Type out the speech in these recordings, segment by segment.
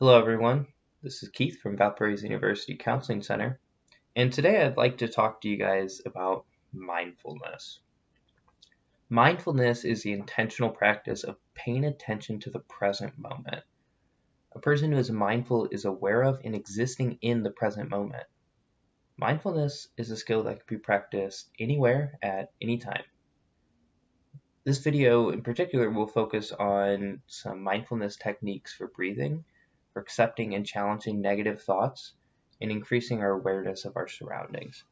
Hello everyone, this is Keith from Valparaiso University Counseling Center, and today I'd like to talk to you guys about mindfulness. Mindfulness is the intentional practice of paying attention to the present moment. A person who is mindful is aware of and existing in the present moment. Mindfulness is a skill that can be practiced anywhere at any time. This video in particular will focus on some mindfulness techniques for breathing, for accepting and challenging negative thoughts, and increasing our awareness of our surroundings.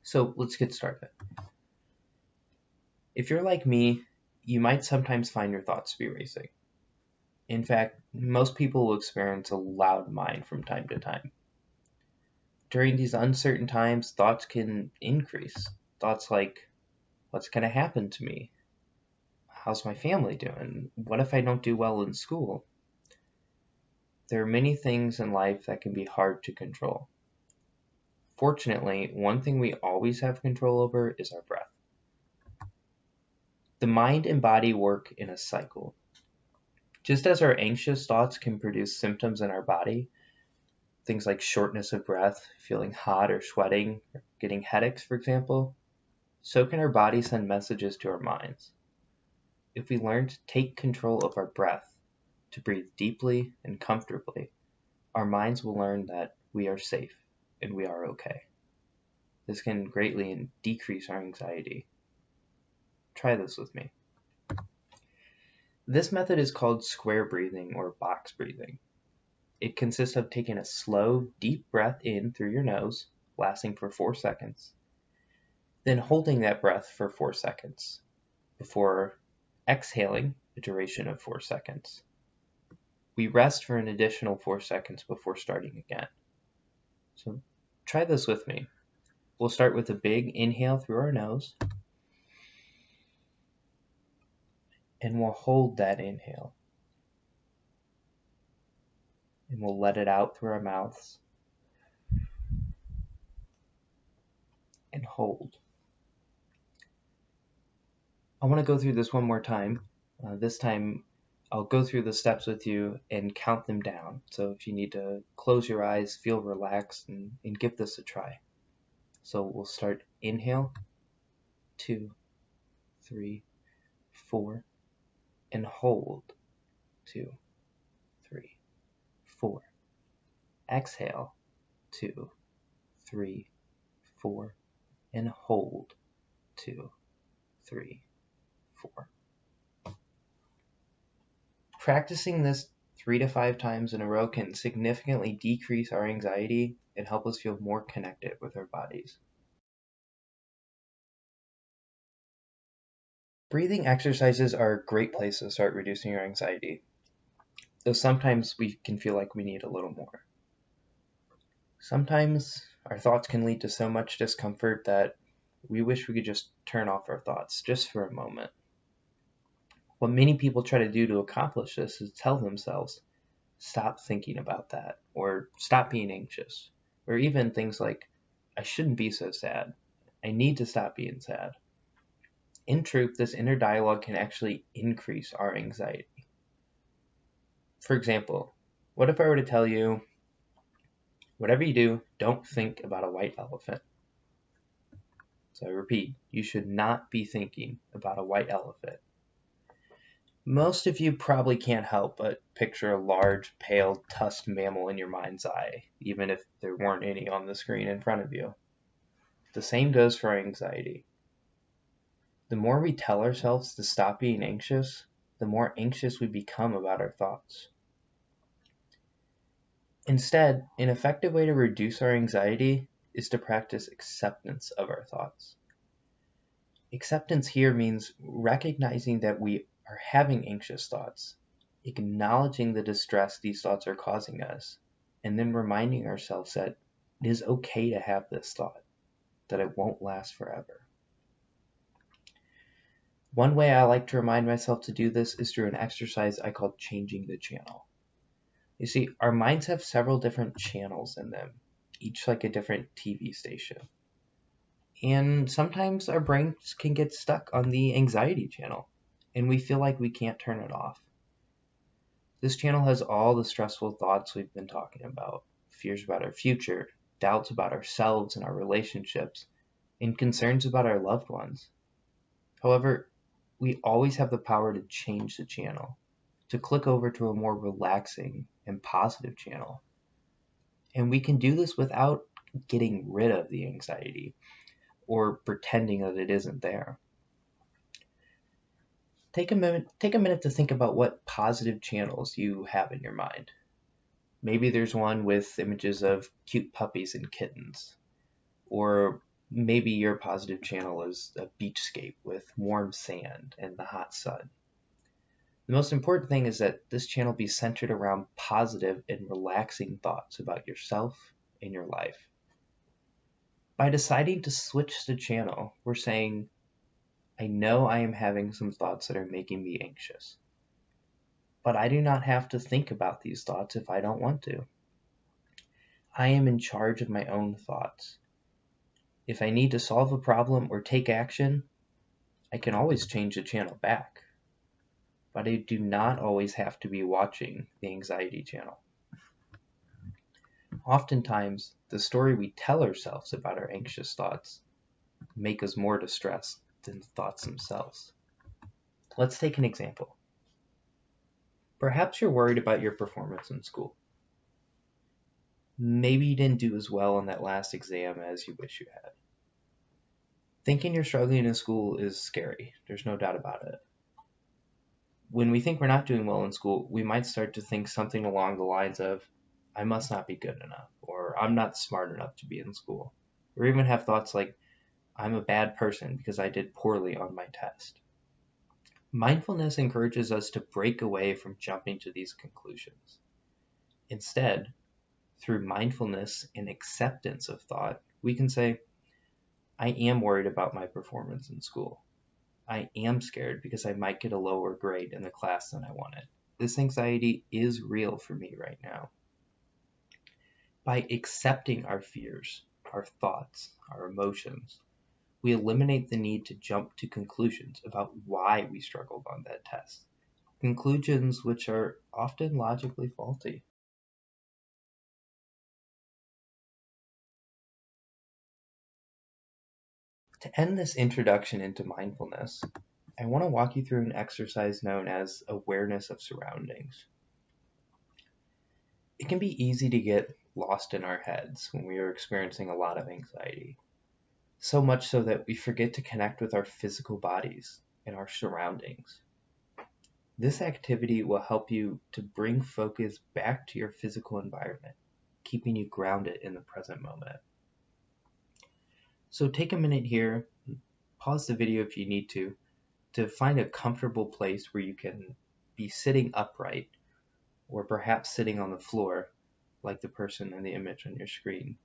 So let's get started. If you're like me, you might sometimes find your thoughts to be racing. In fact, most people will experience a loud mind from time to time. During these uncertain times, thoughts can increase. Thoughts like, what's going to happen to me? How's my family doing? What if I don't do well in school? There are many things in life that can be hard to control. Fortunately, one thing we always have control over is our breath. The mind and body work in a cycle. Just as our anxious thoughts can produce symptoms in our body, things like shortness of breath, feeling hot or sweating, or getting headaches, for example, so can our body send messages to our minds. If we learn to take control of our breath, to breathe deeply and comfortably, our minds will learn that we are safe and we are okay. This can greatly decrease our anxiety. Try this with me. This method is called square breathing or box breathing. It consists of taking a slow, deep breath in through your nose, lasting for 4 seconds, then holding that breath for 4 seconds before exhaling a duration of 4 seconds. We rest for an additional 4 seconds before starting again. So try this with me. We'll start with a big inhale through our nose, and we'll hold that inhale. And we'll let it out through our mouths and hold. I want to go through this one more time. This time I'll go through the steps with you and count them down. So if you need to close your eyes, feel relaxed, and give this a try. So we'll start inhale, 2, 3, 4, and hold, 2, 3, 4. Exhale, 2, 3, 4, and hold, 2, 3, 4. Practicing this 3 to 5 times in a row can significantly decrease our anxiety and help us feel more connected with our bodies. Breathing exercises are a great place to start reducing your anxiety, though sometimes we can feel like we need a little more. Sometimes our thoughts can lead to so much discomfort that we wish we could just turn off our thoughts just for a moment. What many people try to do to accomplish this is tell themselves, stop thinking about that, or stop being anxious, or even things like, I shouldn't be so sad. I need to stop being sad. In truth, this inner dialogue can actually increase our anxiety. For example, what if I were to tell you, whatever you do, don't think about a white elephant? So I repeat, you should not be thinking about a white elephant. Most of you probably can't help but picture a large, pale, tusked mammal in your mind's eye, even if there weren't any on the screen in front of you. The same goes for our anxiety. The more we tell ourselves to stop being anxious, the more anxious we become about our thoughts. Instead, an effective way to reduce our anxiety is to practice acceptance of our thoughts. Acceptance here means recognizing that we are having anxious thoughts, acknowledging the distress these thoughts are causing us, and then reminding ourselves that it is okay to have this thought, that it won't last forever. One way I like to remind myself to do this is through an exercise I call changing the channel. You see, our minds have several different channels in them, each like a different TV station. And sometimes our brains can get stuck on the anxiety channel, and we feel like we can't turn it off. This channel has all the stressful thoughts we've been talking about, fears about our future, doubts about ourselves and our relationships, and concerns about our loved ones. However, we always have the power to change the channel, to click over to a more relaxing and positive channel. And we can do this without getting rid of the anxiety or pretending that it isn't there. Take a minute to think about what positive channels you have in your mind. Maybe there's one with images of cute puppies and kittens, or maybe your positive channel is a beachscape with warm sand and the hot sun. The most important thing is that this channel be centered around positive and relaxing thoughts about yourself and your life. By deciding to switch the channel, we're saying, I know I am having some thoughts that are making me anxious, but I do not have to think about these thoughts if I don't want to. I am in charge of my own thoughts. If I need to solve a problem or take action, I can always change the channel back. But I do not always have to be watching the anxiety channel. Oftentimes, the story we tell ourselves about our anxious thoughts make us more distressed than the thoughts themselves. Let's take an example. Perhaps you're worried about your performance in school. Maybe you didn't do as well on that last exam as you wish you had. Thinking you're struggling in school is scary. There's no doubt about it. When we think we're not doing well in school, we might start to think something along the lines of, I must not be good enough, or I'm not smart enough to be in school. Or even have thoughts like, I'm a bad person because I did poorly on my test. Mindfulness encourages us to break away from jumping to these conclusions. Instead, through mindfulness and acceptance of thought, we can say, I am worried about my performance in school. I am scared because I might get a lower grade in the class than I wanted. This anxiety is real for me right now. By accepting our fears, our thoughts, our emotions, we eliminate the need to jump to conclusions about why we struggled on that test. Conclusions which are often logically faulty. To end this introduction into mindfulness, I want to walk you through an exercise known as awareness of surroundings. It can be easy to get lost in our heads when we are experiencing a lot of anxiety, so much so that we forget to connect with our physical bodies and our surroundings. This activity will help you to bring focus back to your physical environment, keeping you grounded in the present moment. So take a minute here, pause the video if you need to find a comfortable place where you can be sitting upright, or perhaps sitting on the floor, like the person in the image on your screen.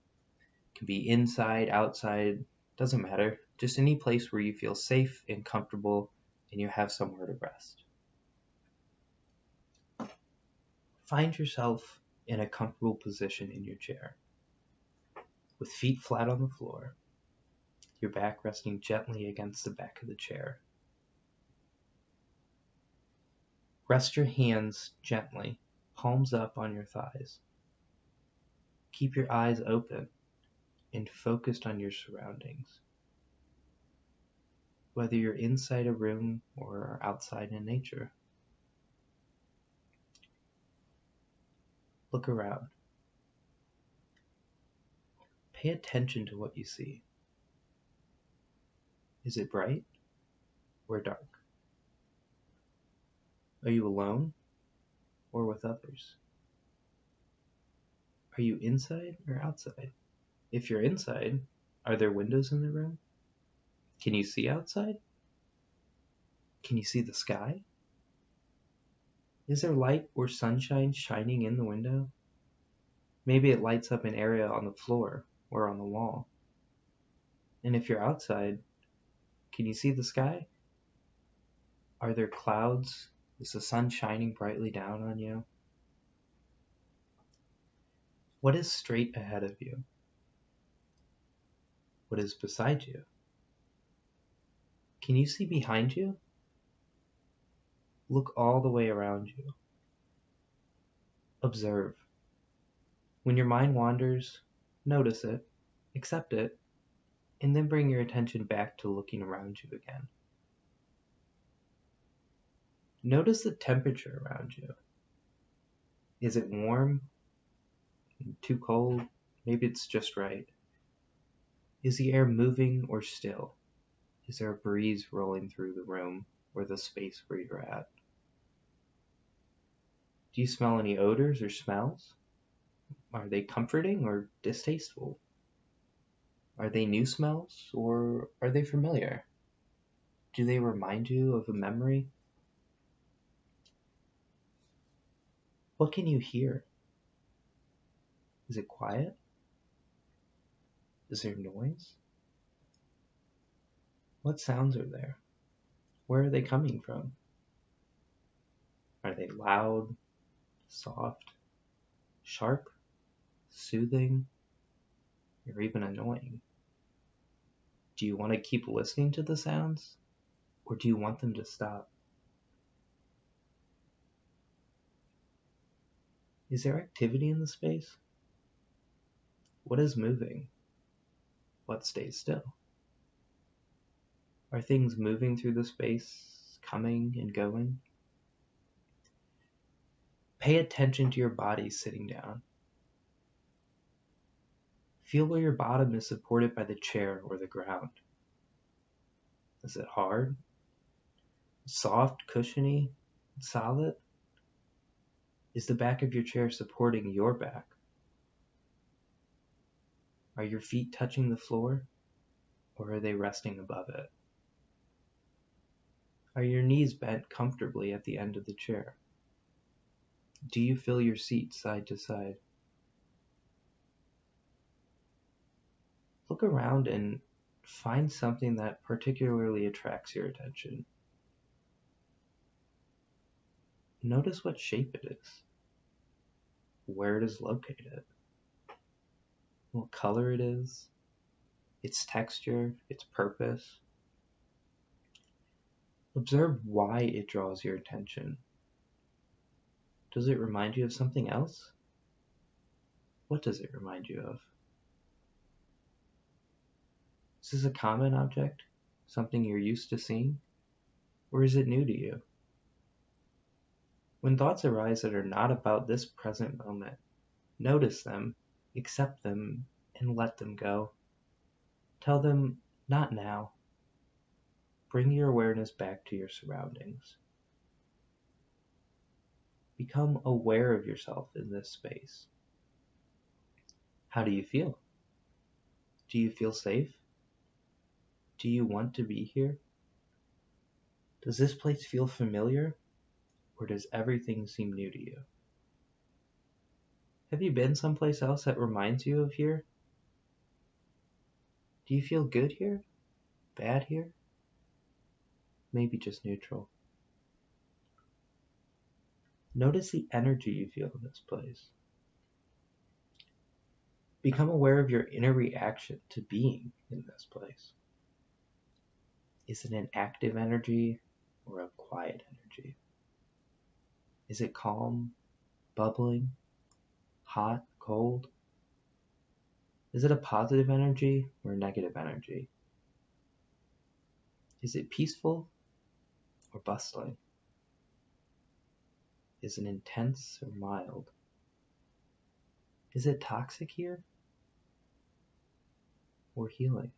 It can be inside, outside, doesn't matter. Just any place where you feel safe and comfortable and you have somewhere to rest. Find yourself in a comfortable position in your chair, with feet flat on the floor, your back resting gently against the back of the chair. Rest your hands gently, palms up on your thighs. Keep your eyes open and focused on your surroundings. Whether you're inside a room or outside in nature. Look around. Pay attention to what you see. Is it bright or dark? Are you alone or with others? Are you inside or outside? If you're inside, are there windows in the room? Can you see outside? Can you see the sky? Is there light or sunshine shining in the window? Maybe it lights up an area on the floor or on the wall. And if you're outside, can you see the sky? Are there clouds? Is the sun shining brightly down on you? What is straight ahead of you? What is beside you? Can you see behind you? Look all the way around you. Observe. When your mind wanders, notice it, accept it, and then bring your attention back to looking around you again. Notice the temperature around you. Is it warm? Too cold? Maybe it's just right. Is the air moving or still? Is there a breeze rolling through the room or the space where you're at? Do you smell any odors or smells? Are they comforting or distasteful? Are they new smells or are they familiar? Do they remind you of a memory? What can you hear? Is it quiet? Is there noise? What sounds are there? Where are they coming from? Are they loud, soft, sharp, soothing, or even annoying? Do you want to keep listening to the sounds, or do you want them to stop? Is there activity in the space? What is moving? What stays still? Are things moving through the space, coming and going? Pay attention to your body sitting down. Feel where your bottom is supported by the chair or the ground. Is it hard? Soft, cushiony, solid? Is the back of your chair supporting your back? Are your feet touching the floor, or are they resting above it? Are your knees bent comfortably at the end of the chair? Do you feel your seat side to side? Look around and find something that particularly attracts your attention. Notice what shape it is, where it is located, what color it is, its texture, its purpose. Observe why it draws your attention. Does it remind you of something else? What does it remind you of? Is this a common object? Something you're used to seeing? Or is it new to you? When thoughts arise that are not about this present moment, notice them, accept them, and let them go. Tell them, not now. Bring your awareness back to your surroundings. Become aware of yourself in this space. How do you feel? Do you feel safe? Do you want to be here? Does this place feel familiar, or does everything seem new to you? Have you been someplace else that reminds you of here? Do you feel good here? Bad here? Maybe just neutral. Notice the energy you feel in this place. Become aware of your inner reaction to being in this place. Is it an active energy or a quiet energy? Is it calm, bubbling, hot, cold? Is it a positive energy or a negative energy? Is it peaceful or bustling? Is it intense or mild? Is it toxic here or healing?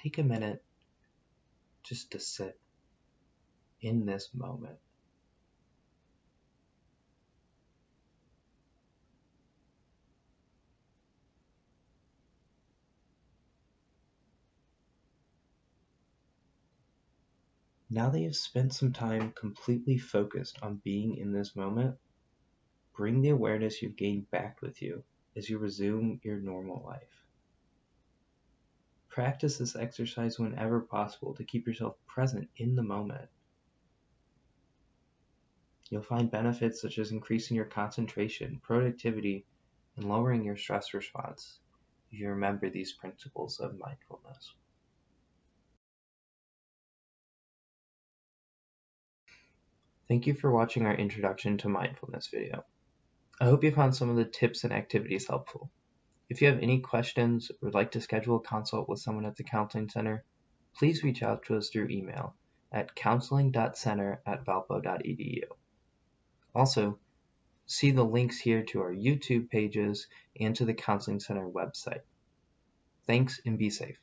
Take a minute just to sit in this moment. Now that you've spent some time completely focused on being in this moment, bring the awareness you've gained back with you as you resume your normal life. Practice this exercise whenever possible to keep yourself present in the moment. You'll find benefits such as increasing your concentration, productivity, and lowering your stress response if you remember these principles of mindfulness. Thank you for watching our Introduction to Mindfulness video. I hope you found some of the tips and activities helpful. If you have any questions or would like to schedule a consult with someone at the Counseling Center, please reach out to us through email at counseling.center@valpo.edu. Also, see the links here to our YouTube pages and to the Counseling Center website. Thanks and be safe.